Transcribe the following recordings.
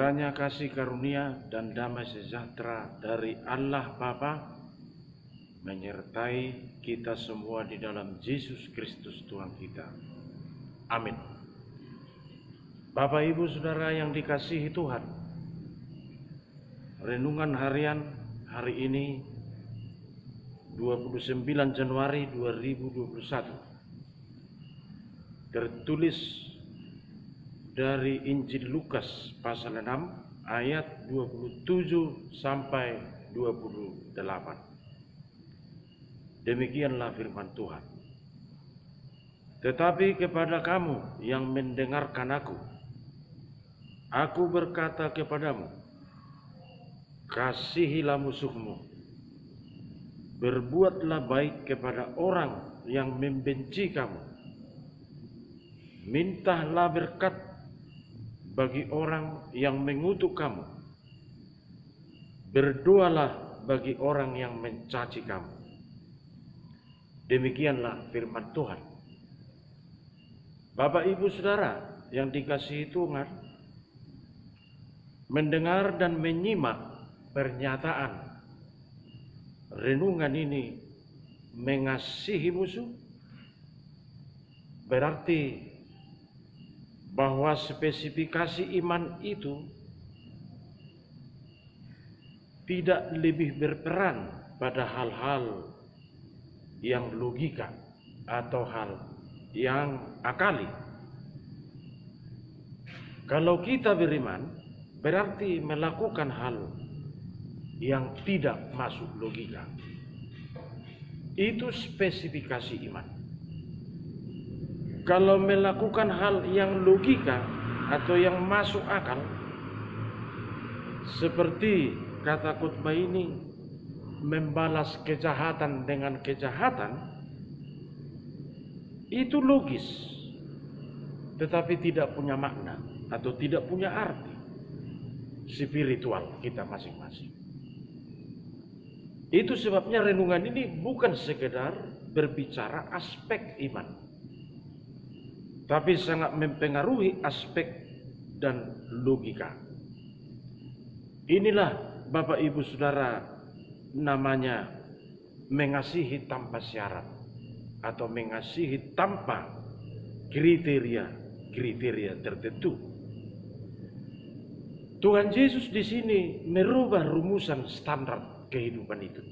Kiranya kasih karunia dan damai sejahtera dari Allah Bapa menyertai kita semua di dalam Yesus Kristus Tuhan kita. Amin. Bapak Ibu Saudara yang dikasihi Tuhan, renungan harian hari ini 29 Januari 2021 tertulis dari Injil Lukas pasal 6 ayat 27 sampai 28. Demikianlah firman Tuhan. Tetapi kepada kamu yang mendengarkan aku berkata kepadamu, kasihilah musuhmu, berbuatlah baik kepada orang yang membenci kamu, mintalah berkat bagi orang yang mengutuk kamu, berdoalah bagi orang yang mencaci kamu. Demikianlah firman Tuhan. Bapak Ibu Saudara yang dikasihi Tuhan, mendengar dan menyimak pernyataan renungan ini, mengasihi musuh, berarti bahwa spesifikasi iman itu tidak lebih berperan pada hal-hal yang logika atau hal yang akali. Kalau kita beriman, berarti melakukan hal yang tidak masuk logika. Itu spesifikasi iman. Kalau melakukan hal yang logika atau yang masuk akal, seperti kata khotbah ini, membalas kejahatan dengan kejahatan, itu logis, tetapi tidak punya makna atau tidak punya arti spiritual kita masing-masing. Itu sebabnya renungan ini bukan sekedar berbicara aspek iman, tapi sangat mempengaruhi aspek dan logika. Inilah Bapak Ibu Saudara namanya mengasihi tanpa syarat atau mengasihi tanpa kriteria tertentu. Tuhan Yesus di sini merubah rumusan standar kehidupan itu.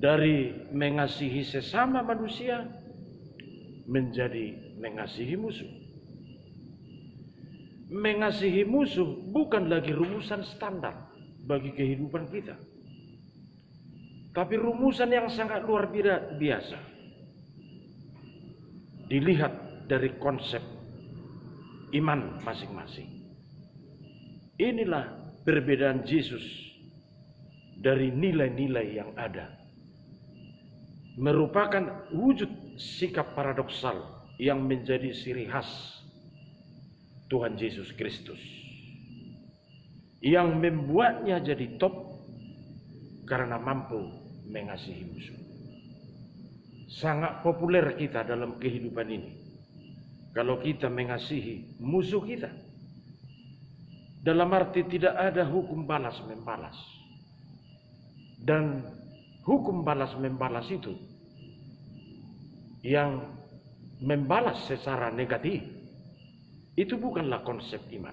Dari mengasihi sesama manusia menjadi mengasihi musuh. Mengasihi musuh bukan lagi rumusan standar bagi kehidupan kita, tapi rumusan yang sangat luar biasa dilihat dari konsep iman masing-masing. Inilah perbedaan Yesus dari nilai-nilai yang ada, merupakan wujud sikap paradoksal yang menjadi ciri khas Tuhan Yesus Kristus, yang membuatnya jadi top karena mampu mengasihi musuh. Sangat populer kita dalam kehidupan ini kalau kita mengasihi musuh kita, dalam arti tidak ada hukum balas membalas. Dan hukum balas membalas itu yang membalas secara negatif, itu bukanlah konsep iman.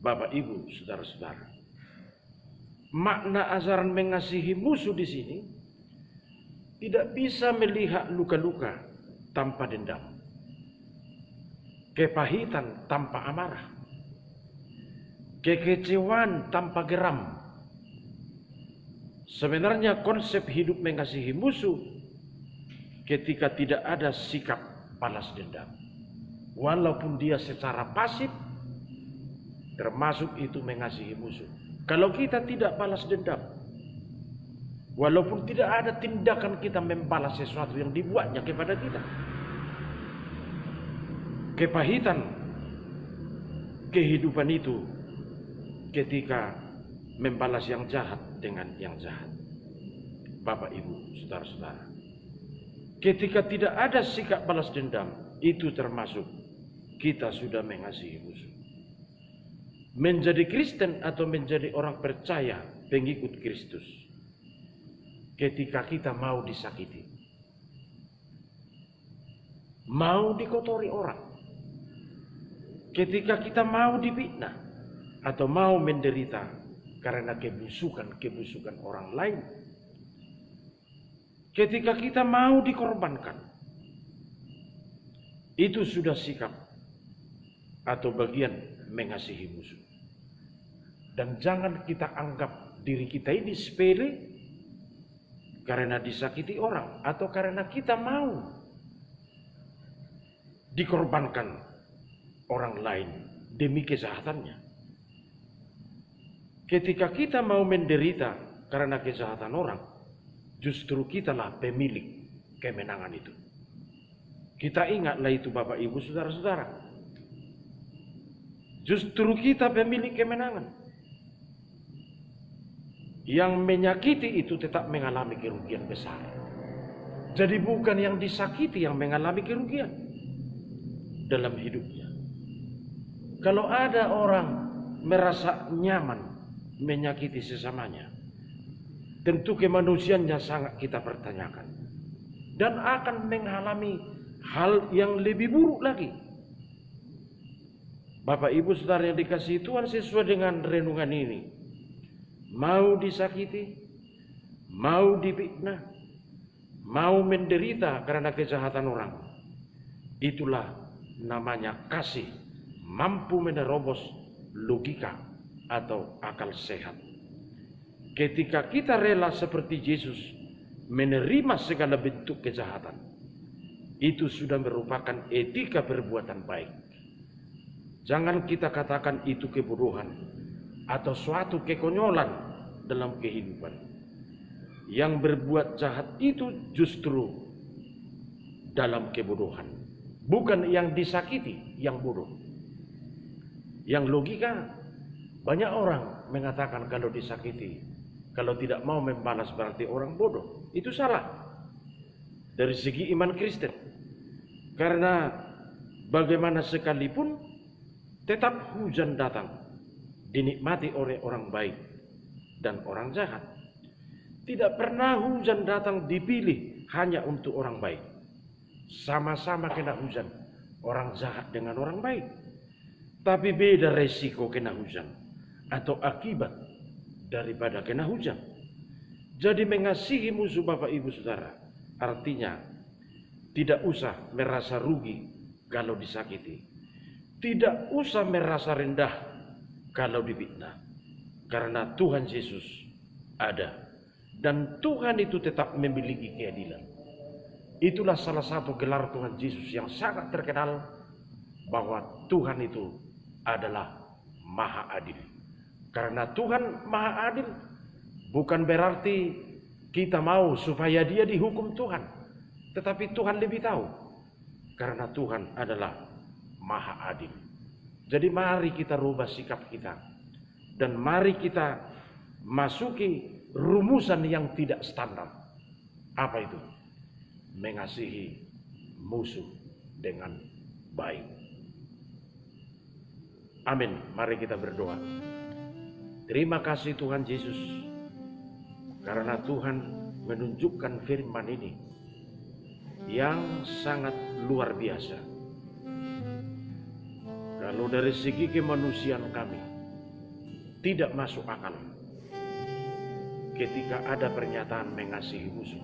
Bapak Ibu Saudara-saudara, makna ajaran mengasihi musuh di sini tidak bisa melihat luka-luka tanpa dendam, kepahitan tanpa amarah, kekecewaan tanpa geram. Sebenarnya konsep hidup mengasihi musuh ketika tidak ada sikap balas dendam, walaupun dia secara pasif, termasuk itu mengasihi musuh. Kalau kita tidak balas dendam, walaupun tidak ada tindakan kita membalas sesuatu yang dibuatnya kepada kita, kepahitan kehidupan itu ketika membalas yang jahat dengan yang jahat. Bapak Ibu Saudara-saudara, ketika tidak ada sikap balas dendam, itu termasuk kita sudah mengasihi musuh. menjadi Kristen atau menjadi orang percaya pengikut Kristus ketika kita mau disakiti, mau dikotori orang, ketika kita mau difitnah atau mau menderita karena kebusukan orang lain, ketika kita mau dikorbankan, itu sudah sikap atau bagian mengasihi musuh. Dan jangan kita anggap diri kita ini sepele karena disakiti orang atau karena kita mau dikorbankan orang lain demi kejahatannya. Ketika kita mau menderita karena kejahatan orang, justru kitalah pemilik kemenangan itu. Kita ingatlah itu Bapak Ibu Saudara-saudara. Justru kita pemilik kemenangan. Yang menyakiti itu tetap mengalami kerugian besar. Jadi bukan yang disakiti yang mengalami kerugian dalam hidupnya. Kalau ada orang merasa nyaman menyakiti sesamanya, tentu kemanusiaannya sangat kita pertanyakan. Dan akan mengalami hal yang lebih buruk lagi. Bapak Ibu Saudara yang dikasihi Tuhan, sesuai dengan renungan ini, mau disakiti, mau difitnah, mau menderita karena kejahatan orang, itulah namanya kasih mampu menerobos logika atau akal sehat. Ketika kita rela seperti Yesus menerima segala bentuk kejahatan, itu sudah merupakan etika perbuatan baik. Jangan kita katakan itu kebodohan atau suatu kekonyolan dalam kehidupan. Yang berbuat jahat itu justru dalam kebodohan. Bukan yang disakiti yang bodoh. Yang logika, banyak orang mengatakan kalau disakiti, kalau tidak mau membalas berarti orang bodoh. Itu salah dari segi iman Kristen. Karena bagaimana sekalipun tetap hujan datang, dinikmati oleh orang baik dan orang jahat. Tidak pernah hujan datang dipilih hanya untuk orang baik. Sama-sama kena hujan, orang jahat dengan orang baik. Tapi beda resiko kena hujan atau akibat daripada kena hujan. Jadi mengasihi musuh Bapak Ibu Saudara, artinya tidak usah merasa rugi kalau disakiti. Tidak usah merasa rendah kalau difitnah. Karena Tuhan Yesus ada. Dan Tuhan itu tetap memiliki keadilan. Itulah salah satu gelar Tuhan Yesus yang sangat terkenal, bahwa Tuhan itu adalah Maha Adil. Karena Tuhan Maha Adil, bukan berarti kita mau supaya dia dihukum Tuhan. Tetapi Tuhan lebih tahu. Karena Tuhan adalah Maha Adil. Jadi mari kita rubah sikap kita. Dan mari kita masuki rumusan yang tidak standar. Apa itu? Mengasihi musuh dengan baik. Amin. Mari kita berdoa. Terima kasih Tuhan Yesus. Karena Tuhan menunjukkan firman ini yang sangat luar biasa. Kalau dari segi kemanusiaan kami tidak masuk akal ketika ada pernyataan mengasihi musuh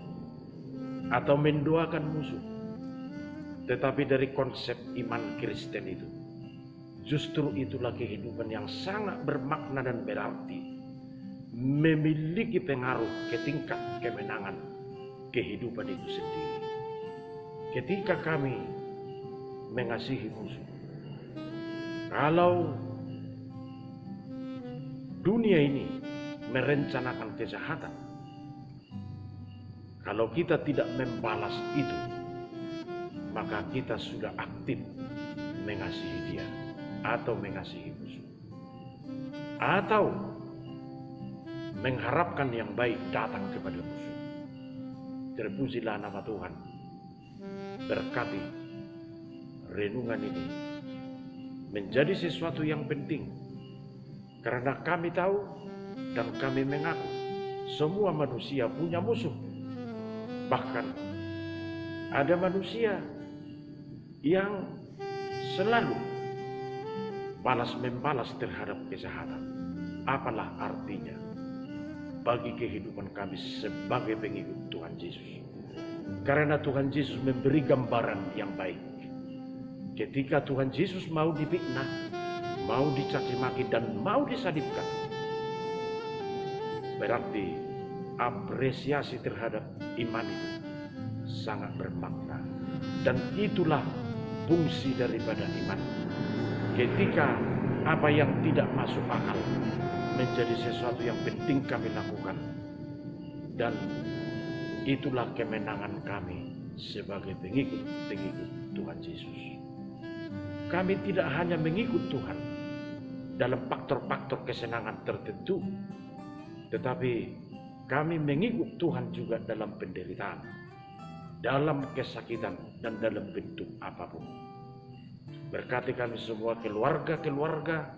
atau mendoakan musuh. Tetapi dari konsep iman Kristen itu, justru itulah kehidupan yang sangat bermakna dan berarti, memiliki pengaruh ke tingkat kemenangan kehidupan itu sendiri. Ketika kami mengasihi musuh, kalau dunia ini merencanakan kejahatan, kalau kita tidak membalas itu, maka kita sudah aktif mengasihi dia atau mengasihi musuh, atau mengharapkan yang baik datang kepada musuh. Terpujilah nama Tuhan. Berkati renungan ini menjadi sesuatu yang penting Karena kami tahu dan kami mengaku semua manusia punya musuh. Bahkan ada manusia yang selalu balas-membalas terhadap kejahatan. Apalah artinya bagi kehidupan kami sebagai pengikut Tuhan Yesus? Karena Tuhan Yesus memberi gambaran yang baik. Ketika Tuhan Yesus mau difitnah, mau dicaci maki, dan mau disalibkan, berarti apresiasi terhadap iman itu sangat bermakna. Dan itulah fungsi daripada iman. Ketika apa yang tidak masuk akal menjadi sesuatu yang penting kami lakukan, dan itulah kemenangan kami sebagai pengikut Tuhan Yesus. Kami tidak hanya mengikut Tuhan dalam faktor-faktor kesenangan tertentu, tetapi kami mengikut Tuhan juga dalam penderitaan, dalam kesakitan, dan dalam bentuk apapun. Berkati kami semua keluarga-keluarga,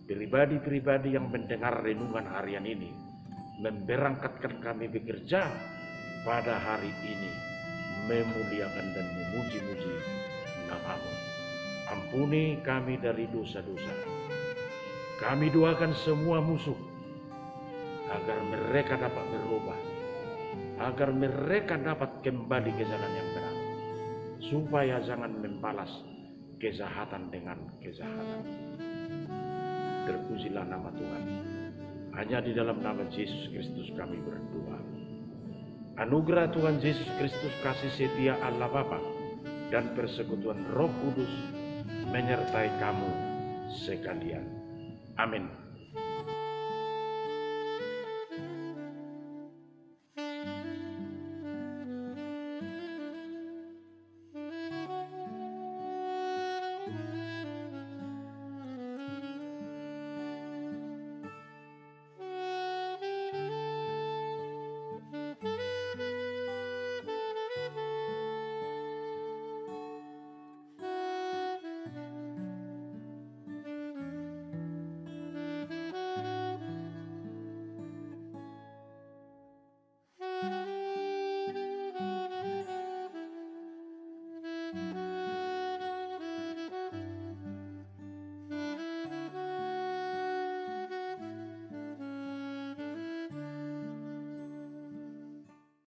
pribadi-pribadi yang mendengar renungan harian ini, memberangkatkan kami bekerja pada hari ini, memuliakan dan memuji-muji nama-Mu. Ampuni kami dari dosa-dosa. Kami doakan semua musuh agar mereka dapat berubah, agar mereka dapat kembali ke jalan yang benar, supaya jangan membalas kejahatan dengan kejahatan. Terpujilah nama Tuhan. Hanya di dalam nama Yesus Kristus kami berdoa. Anugerah Tuhan Yesus Kristus, kasih setia Allah Bapa, dan persekutuan Roh Kudus menyertai kamu sekalian. Amin.